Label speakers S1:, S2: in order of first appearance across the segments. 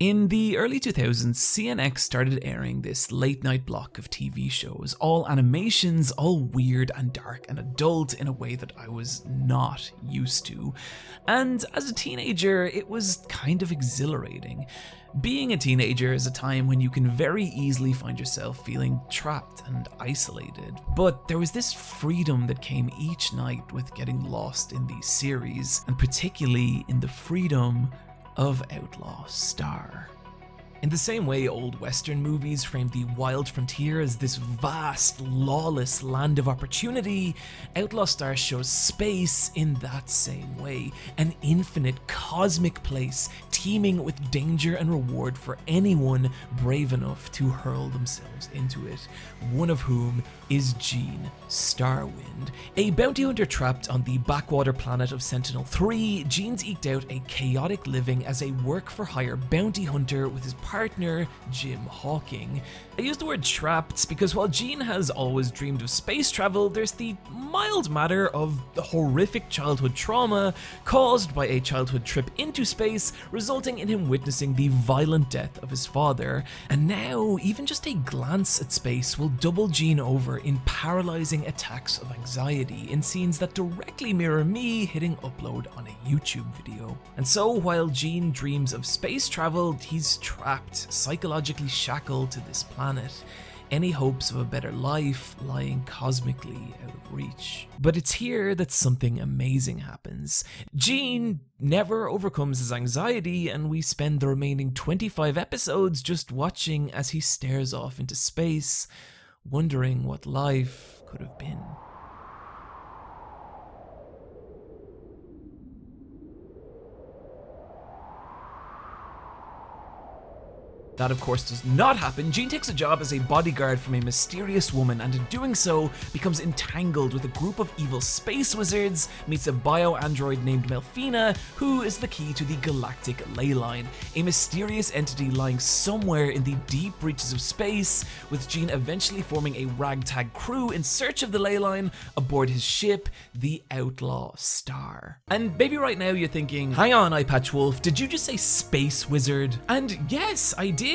S1: In the early 2000s, CNX started airing this late-night block of TV shows, all animations, all weird and dark and adult in a way that I was not used to. And as a teenager, it was kind of exhilarating. Being a teenager is a time when you can very easily find yourself feeling trapped and isolated. But there was this freedom that came each night with getting lost in these series, and particularly in the freedom of Outlaw Star. In the same way old Western movies framed the wild frontier as this vast, lawless land of opportunity, Outlaw Star shows space in that same way, an infinite cosmic place teeming with danger and reward for anyone brave enough to hurl themselves into it, one of whom is Gene Starwind. A bounty hunter trapped on the backwater planet of Sentinel-3, Gene's eked out a chaotic living as a work-for-hire bounty hunter with his partner, Jim Hawking. I use the word trapped because while Gene has always dreamed of space travel, there's the mild matter of the horrific childhood trauma caused by a childhood trip into space, resulting in him witnessing the violent death of his father. And now, even just a glance at space will double Gene over in paralyzing attacks of anxiety in scenes that directly mirror me hitting upload on a YouTube video. And so, while Gene dreams of space travel, he's trapped, psychologically shackled to this planet. Any hopes of a better life lying cosmically out of reach. But it's here that something amazing happens. Gene never overcomes his anxiety, and we spend the remaining 25 episodes just watching as he stares off into space, wondering what life could have been. That of course does not happen. Gene takes a job as a bodyguard from a mysterious woman, and in doing so becomes entangled with a group of evil space wizards, meets a bio-android named Melfina, who is the key to the galactic ley line, a mysterious entity lying somewhere in the deep reaches of space, with Gene eventually forming a ragtag crew in search of the ley line aboard his ship, the Outlaw Star. And maybe right now you're thinking, hang on Eyepatch Wolf, did you just say space wizard? And yes, I did.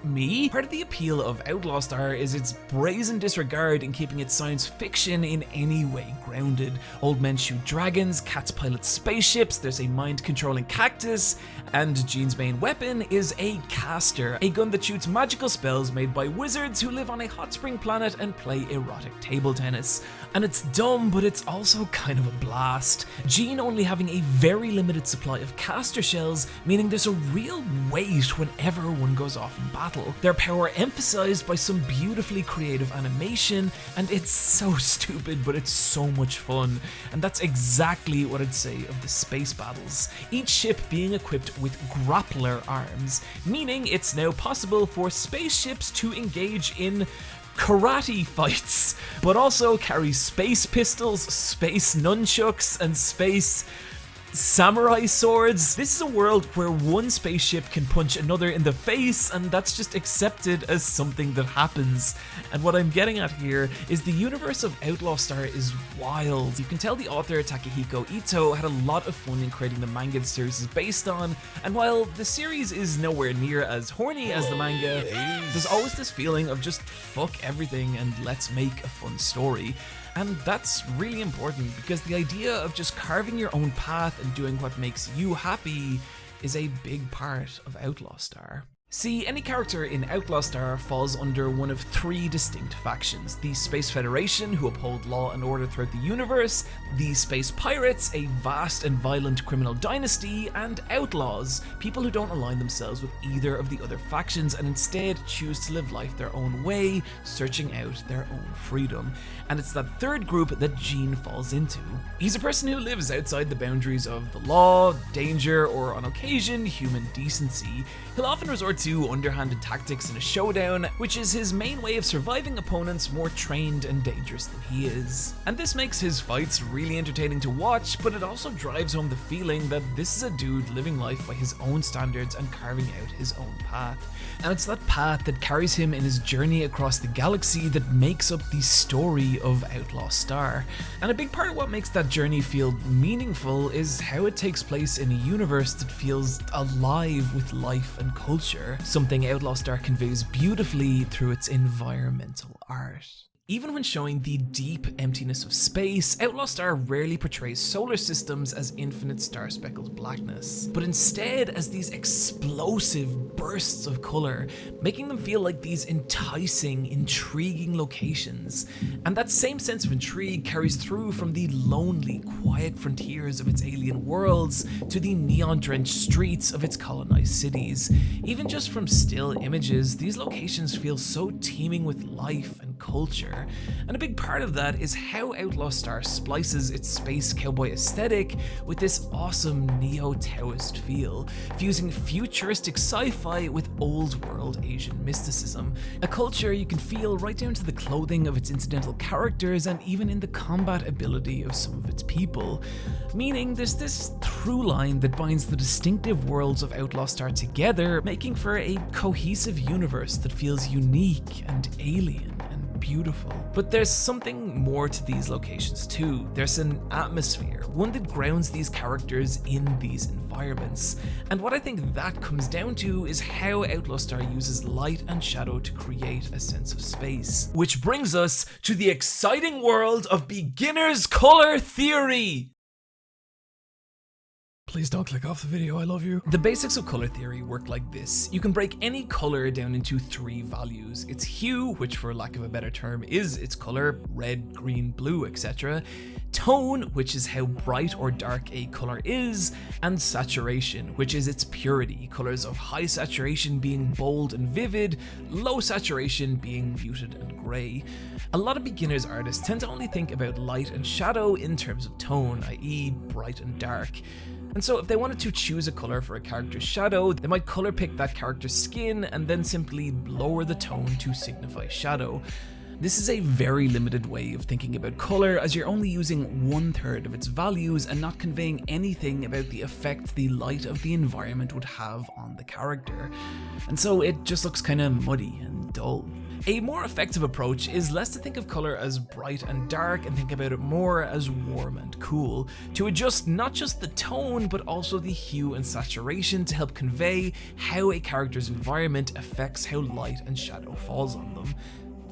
S1: Me? Part of the appeal of Outlaw Star is its brazen disregard in keeping its science fiction in any way grounded. Old men shoot dragons, cats pilot spaceships, there's a mind-controlling cactus, and Gene's main weapon is a caster, a gun that shoots magical spells made by wizards who live on a hot spring planet and play erotic table tennis. And it's dumb, but it's also kind of a blast. Gene only having a very limited supply of caster shells, meaning there's a real weight whenever one goes off in battle. Their power emphasized by some beautifully creative animation, and it's so stupid, but it's so much fun. And that's exactly what I'd say of the space battles. Each ship being equipped with grappler arms, meaning it's now possible for spaceships to engage in karate fights, but also carry space pistols, space nunchucks, and space samurai swords. This is a world where one spaceship can punch another in the face, and that's just accepted as something that happens. And what I'm getting at here is the universe of Outlaw Star is wild. You can tell the author Takehiko Ito had a lot of fun in creating the manga the series is based on, and while the series is nowhere near as horny as the manga, there's always this feeling of just fuck everything and let's make a fun story. And that's really important because the idea of just carving your own path and doing what makes you happy is a big part of Outlaw Star. See, any character in Outlaw Star falls under one of three distinct factions: the Space Federation, who uphold law and order throughout the universe, the Space Pirates, a vast and violent criminal dynasty, and Outlaws, people who don't align themselves with either of the other factions and instead choose to live life their own way, searching out their own freedom. And it's that third group that Gene falls into. He's a person who lives outside the boundaries of the law, danger, or on occasion, human decency. He'll often resort to underhanded tactics in a showdown, which is his main way of surviving opponents more trained and dangerous than he is. And this makes his fights really entertaining to watch, but it also drives home the feeling that this is a dude living life by his own standards and carving out his own path. And it's that path that carries him in his journey across the galaxy that makes up the story of Outlaw Star. And a big part of what makes that journey feel meaningful is how it takes place in a universe that feels alive with life and culture, something Outlaw Star conveys beautifully through its environmental art. Even when showing the deep emptiness of space, Outlaw Star rarely portrays solar systems as infinite star-speckled blackness, but instead as these explosive bursts of colour, making them feel like these enticing, intriguing locations. And that same sense of intrigue carries through from the lonely, quiet frontiers of its alien worlds to the neon-drenched streets of its colonized cities. Even just from still images, these locations feel so teeming with life and culture. And a big part of that is how Outlaw Star splices its space cowboy aesthetic with this awesome neo-Taoist feel, fusing futuristic sci-fi with old-world Asian mysticism, a culture you can feel right down to the clothing of its incidental characters and even in the combat ability of some of its people. Meaning there's this through line that binds the distinctive worlds of Outlaw Star together, making for a cohesive universe that feels unique and alien and beautiful. But there's something more to these locations too. There's an atmosphere, one that grounds these characters in these environments. And what I think that comes down to is how Outlaw Star uses light and shadow to create a sense of space. Which brings us to the exciting world of beginner's color theory. Please don't click off the video, I love you. The basics of color theory work like this. You can break any color down into 3 values. Its hue, which for lack of a better term is its color, red, green, blue, etc. Tone, which is how bright or dark a color is, and saturation, which is its purity, colors of high saturation being bold and vivid, low saturation being muted and grey. A lot of beginners artists tend to only think about light and shadow in terms of tone, i.e. bright and dark. And so if they wanted to choose a color for a character's shadow, they might color pick that character's skin and then simply lower the tone to signify shadow. This is a very limited way of thinking about color, as you're only using 1/3 of its values and not conveying anything about the effect the light of the environment would have on the character. And so it just looks kinda muddy and dull. A more effective approach is less to think of color as bright and dark and think about it more as warm and cool, to adjust not just the tone but also the hue and saturation to help convey how a character's environment affects how light and shadow falls on them.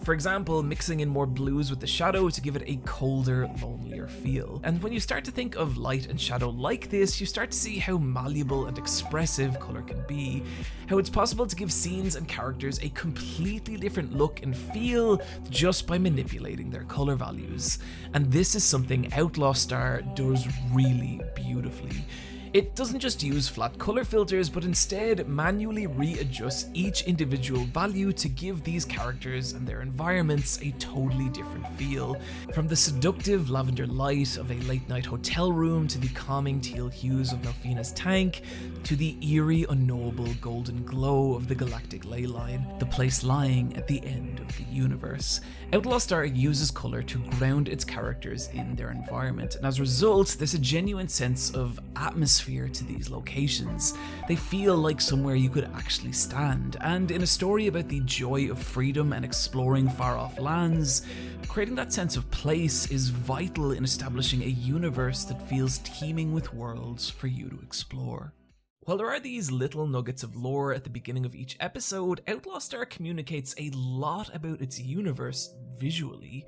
S1: For example, mixing in more blues with the shadow to give it a colder, lonelier feel. And when you start to think of light and shadow like this, you start to see how malleable and expressive color can be, how it's possible to give scenes and characters a completely different look and feel just by manipulating their color values. And this is something Outlaw Star does really beautifully. It doesn't just use flat color filters, but instead manually readjusts each individual value to give these characters and their environments a totally different feel. From the seductive lavender light of a late night hotel room to the calming teal hues of Melfina's tank, to the eerie, unknowable golden glow of the galactic ley line, the place lying at the end of the universe. Outlaw Star uses color to ground its characters in their environment, and as a result, there's a genuine sense of atmosphere to these locations. They feel like somewhere you could actually stand, and in a story about the joy of freedom and exploring far-off lands, creating that sense of place is vital in establishing a universe that feels teeming with worlds for you to explore. While there are these little nuggets of lore at the beginning of each episode, Outlaw Star communicates a lot about its universe visually,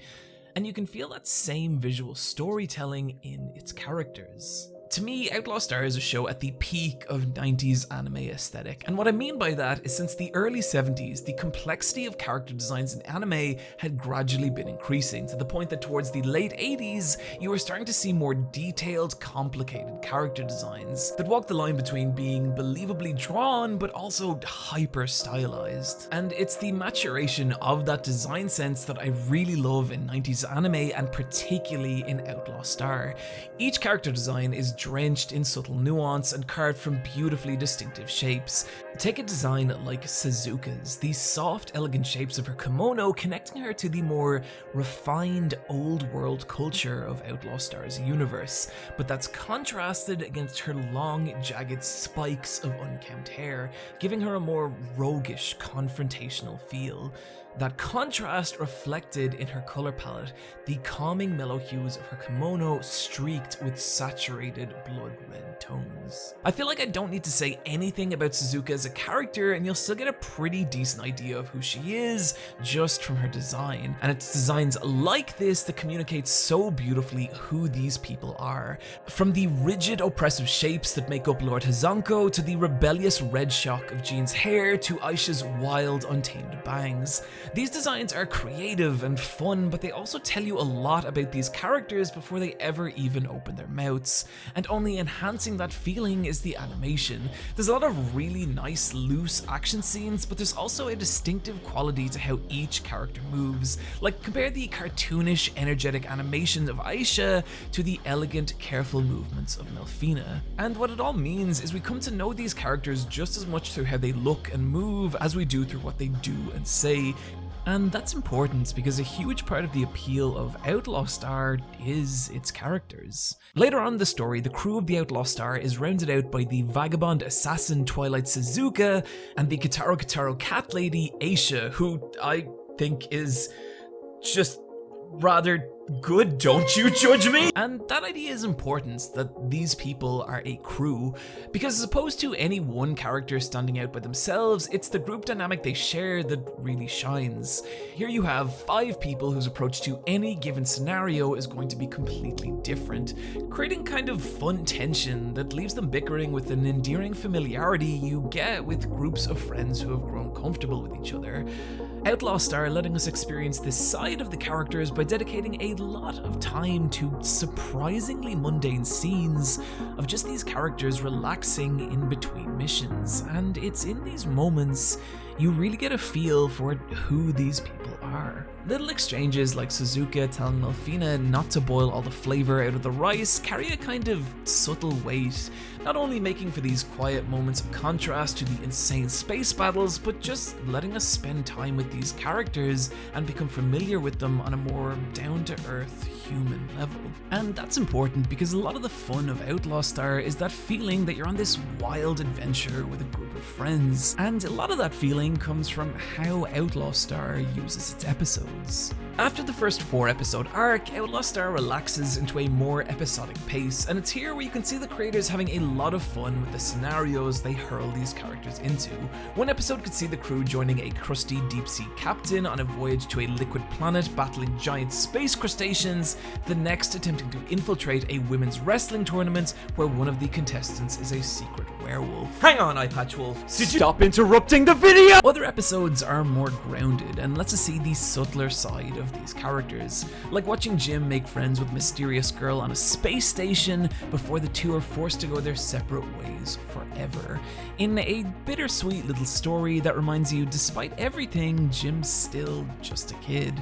S1: and you can feel that same visual storytelling in its characters. To me, Outlaw Star is a show at the peak of 90s anime aesthetic, and what I mean by that is since the early 70s, the complexity of character designs in anime had gradually been increasing, to the point that towards the late 80s, you were starting to see more detailed, complicated character designs that walk the line between being believably drawn, but also hyper-stylized. And it's the maturation of that design sense that I really love in 90s anime, and particularly in Outlaw Star. Each character design is drenched in subtle nuance and carved from beautifully distinctive shapes. Take a design like Suzuka's, these soft, elegant shapes of her kimono connecting her to the more refined, old-world culture of Outlaw Star's universe, but that's contrasted against her long, jagged spikes of unkempt hair, giving her a more roguish, confrontational feel. That contrast reflected in her color palette, the calming mellow hues of her kimono streaked with saturated blood red tones. I feel like I don't need to say anything about Suzuka as a character, and you'll still get a pretty decent idea of who she is just from her design. And it's designs like this that communicate so beautifully who these people are. From the rigid, oppressive shapes that make up Lord Hazanko, to the rebellious red shock of Jean's hair, to Aisha's wild, untamed bangs. These designs are creative and fun, but they also tell you a lot about these characters before they ever even open their mouths. And only enhancing that feeling is the animation. There's a lot of really nice, loose action scenes, but there's also a distinctive quality to how each character moves. Like, compare the cartoonish, energetic animation of Aisha to the elegant, careful movements of Melfina. And what it all means is we come to know these characters just as much through how they look and move as we do through what they do and say. And that's important because a huge part of the appeal of Outlaw Star is its characters. Later on in the story, the crew of the Outlaw Star is rounded out by the vagabond assassin Twilight Suzuka and the Kitaro cat lady Aisha, who I think is just rather good, don't you judge me? And that idea is important, that these people are a crew, because as opposed to any one character standing out by themselves, it's the group dynamic they share that really shines. Here you have 5 people whose approach to any given scenario is going to be completely different, creating kind of fun tension that leaves them bickering with an endearing familiarity you get with groups of friends who have grown comfortable with each other. Outlaw Star letting us experience this side of the characters by dedicating a lot of time to surprisingly mundane scenes of just these characters relaxing in between missions, and it's in these moments you really get a feel for who these people are. Little exchanges like Suzuka telling Melfina not to boil all the flavor out of the rice carry a kind of subtle weight, not only making for these quiet moments of contrast to the insane space battles, but just letting us spend time with these characters and become familiar with them on a more down-to-earth human level. And that's important because a lot of the fun of Outlaw Star is that feeling that you're on this wild adventure with a group of friends, and a lot of that feeling comes from how Outlaw Star uses its episodes. After the first 4-episode arc, Outlaw Star relaxes into a more episodic pace, and it's here where you can see the creators having a lot of fun with the scenarios they hurl these characters into. One episode could see the crew joining a crusty deep-sea captain on a voyage to a liquid planet battling giant space crustaceans, the next attempting to infiltrate a women's wrestling tournament where one of the contestants is a secret werewolf. Hang on, Eyepatch Wolf. Stop interrupting the video! Other episodes are more grounded and lets us see the subtler side of these characters, like watching Jim make friends with Mysterious Girl on a space station before the two are forced to go their separate ways forever, in a bittersweet little story that reminds you, despite everything, Jim's still just a kid.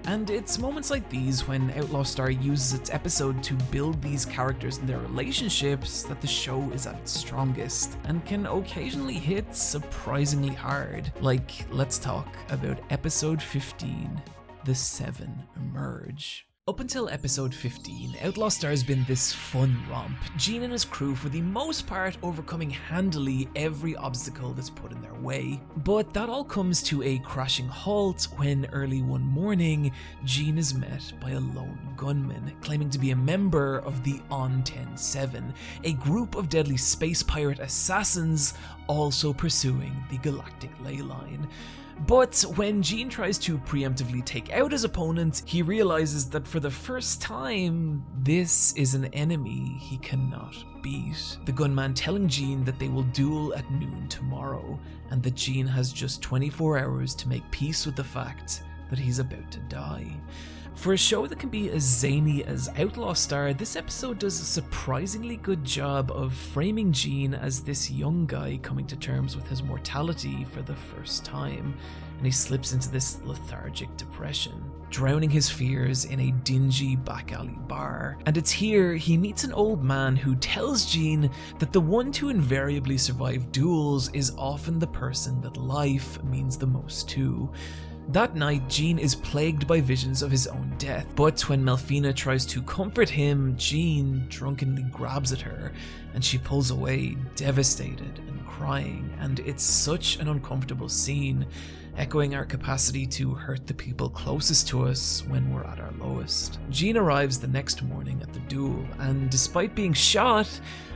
S1: And it's moments like these, when Outlaw Star uses its episode to build these characters and their relationships, that the show is at its strongest, and can occasionally hit surprisingly hard. Like, let's talk about episode 15, The Seven Emerge. Up until episode 15, Outlaw Star's been this fun romp, Jean and his crew for the most part overcoming handily every obstacle that's put in their way. But that all comes to a crashing halt when early one morning, Jean is met by a lone gunman claiming to be a member of the On-10-7, a group of deadly space pirate assassins also pursuing the galactic ley line. But when Jean tries to preemptively take out his opponent, he realizes that for the first time, this is an enemy he cannot beat. The gunman telling Jean that they will duel at noon tomorrow, and that Jean has just 24 hours to make peace with the fact that he's about to die. For a show that can be as zany as Outlaw Star, this episode does a surprisingly good job of framing Gene as this young guy coming to terms with his mortality for the first time, and he slips into this lethargic depression, drowning his fears in a dingy back alley bar. And it's here he meets an old man who tells Gene that the one to invariably survive duels is often the person that life means the most to. That night, Gene is plagued by visions of his own death, but when Melfina tries to comfort him, Gene drunkenly grabs at her, and she pulls away, devastated and crying, and it's such an uncomfortable scene, echoing our capacity to hurt the people closest to us when we're at our lowest. Gene arrives the next morning at the duel, and despite being shot,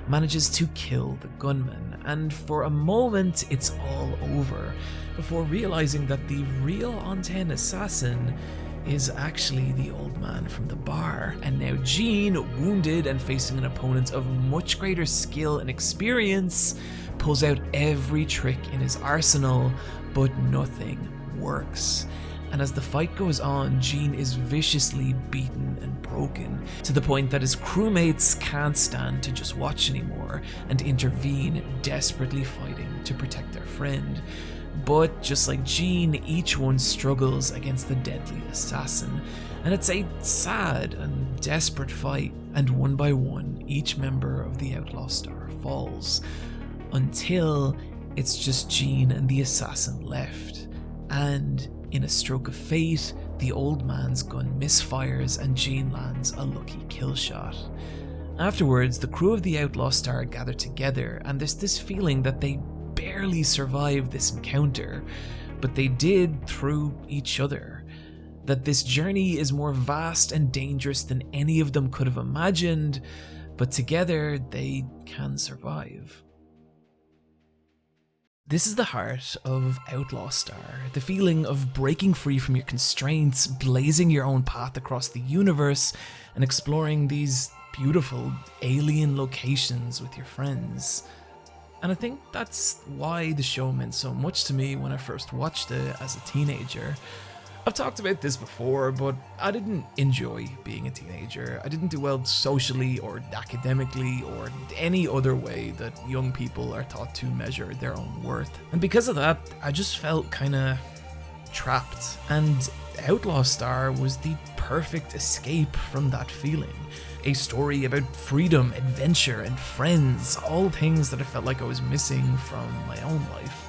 S1: manages to kill the gunman, and for a moment it's all over, before realizing that the real on-10 assassin is actually the old man from the bar. And now Gene, wounded and facing an opponent of much greater skill and experience, pulls out every trick in his arsenal, but nothing works. And as the fight goes on, Gene is viciously beaten and broken, to the point that his crewmates can't stand to just watch anymore and intervene, desperately fighting to protect their friend. But just like Gene, each one struggles against the deadly assassin, and it's a sad and desperate fight, and one by one, each member of the Outlaw Star falls, until it's just Gene and the assassin left. And in a stroke of fate, the old man's gun misfires and Gene lands a lucky kill shot. Afterwards, the crew of the Outlaw Star gather together, and there's this feeling that they barely survived this encounter, but they did through each other. That this journey is more vast and dangerous than any of them could have imagined, but together they can survive. This is the heart of Outlaw Star, the feeling of breaking free from your constraints, blazing your own path across the universe, and exploring these beautiful alien locations with your friends. And I think that's why the show meant so much to me when I first watched it as a teenager. I've talked about this before, but I didn't enjoy being a teenager. I didn't do well socially or academically or any other way that young people are taught to measure their own worth. And because of that, I just felt kinda trapped. And Outlaw Star was the perfect escape from that feeling. A story about freedom, adventure, and friends, all things that I felt like I was missing from my own life.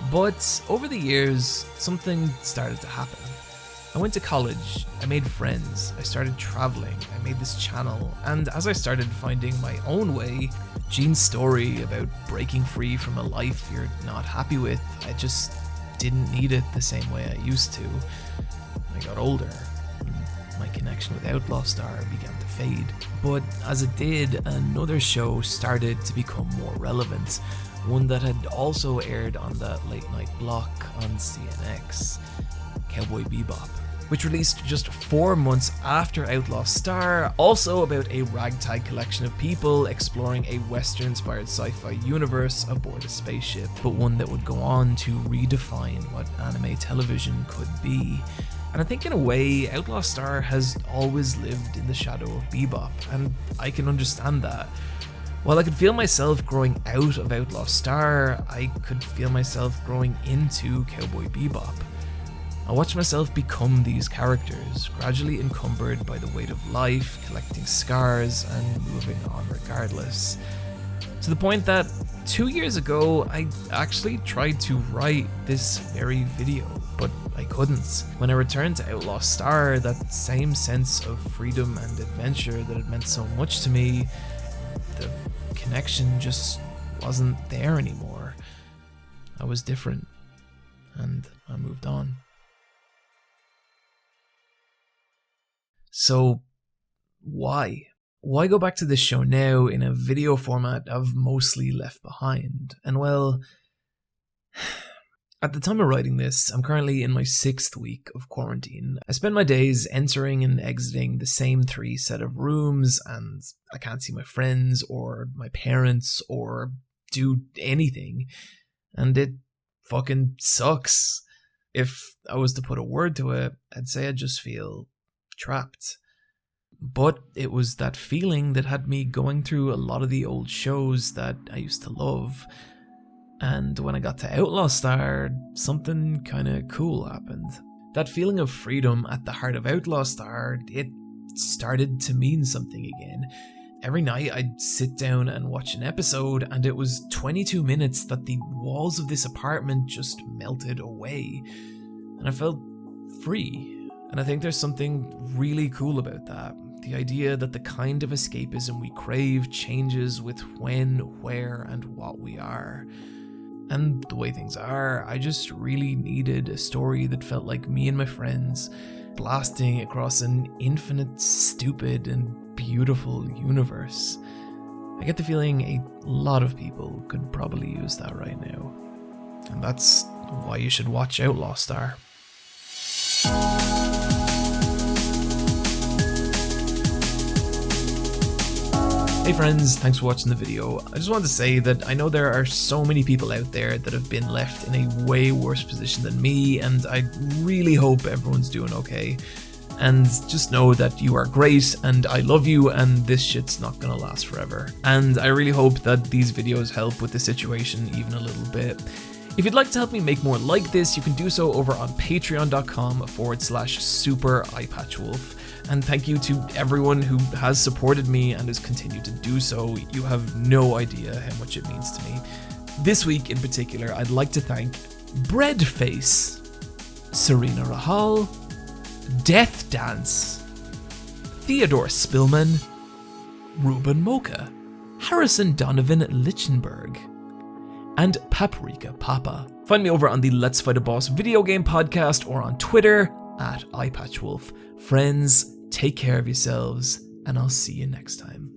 S1: But over the years, something started to happen. I went to college, I made friends, I started traveling, I made this channel, and as I started finding my own way, Gene's story about breaking free from a life you're not happy with, I just didn't need it the same way I used to. I got older. My connection with Outlaw Star began to fade. But as it did, another show started to become more relevant, one that had also aired on that late night block on CNX, Cowboy Bebop, which released just 4 months after Outlaw Star, also about a ragtag collection of people exploring a Western-inspired sci-fi universe aboard a spaceship, but one that would go on to redefine what anime television could be. And I think in a way, Outlaw Star has always lived in the shadow of Bebop, and I can understand that. While I could feel myself growing out of Outlaw Star, I could feel myself growing into Cowboy Bebop. I watched myself become these characters, gradually encumbered by the weight of life, collecting scars, and moving on regardless. To the point that 2 years ago, I actually tried to write this very video, but I couldn't. When I returned to Outlaw Star, that same sense of freedom and adventure that had meant so much to me, the connection just wasn't there anymore. I was different, and I moved on. So, why? Why go back to this show now in a video format I've mostly left behind? And well, at the time of writing this, I'm currently in my 6th week of quarantine. I spend my days entering and exiting the same 3 set of rooms, and I can't see my friends or my parents or do anything. And it fucking sucks. If I was to put a word to it, I'd say I just feel trapped. But it was that feeling that had me going through a lot of the old shows that I used to love. And when I got to Outlaw Star, something kinda cool happened. That feeling of freedom at the heart of Outlaw Star, it started to mean something again. Every night I'd sit down and watch an episode, and it was 22 minutes that the walls of this apartment just melted away. And I felt free. And I think there's something really cool about that. The idea that the kind of escapism we crave changes with when, where, and what we are. And the way things are, I just really needed a story that felt like me and my friends blasting across an infinite, stupid, and beautiful universe. I get the feeling a lot of people could probably use that right now. And that's why you should watch Outlaw Star. Hey friends, thanks for watching the video. I just wanted to say that I know there are so many people out there that have been left in a way worse position than me, and I really hope everyone's doing okay. And just know that you are great, and I love you, and this shit's not gonna last forever. And I really hope that these videos help with the situation even a little bit. If you'd like to help me make more like this, you can do so over on patreon.com/super Eyepatchwolf. And thank you to everyone who has supported me and has continued to do so. You have no idea how much it means to me. This week in particular, I'd like to thank Breadface, Serena Rahal, Death Dance, Theodore Spillman, Ruben Mocha, Harrison Donovan Lichtenberg, and Paprika Papa. Find me over on the Let's Fight a Boss video game podcast or on Twitter @Eyepatchwolf. Friends, take care of yourselves, and I'll see you next time.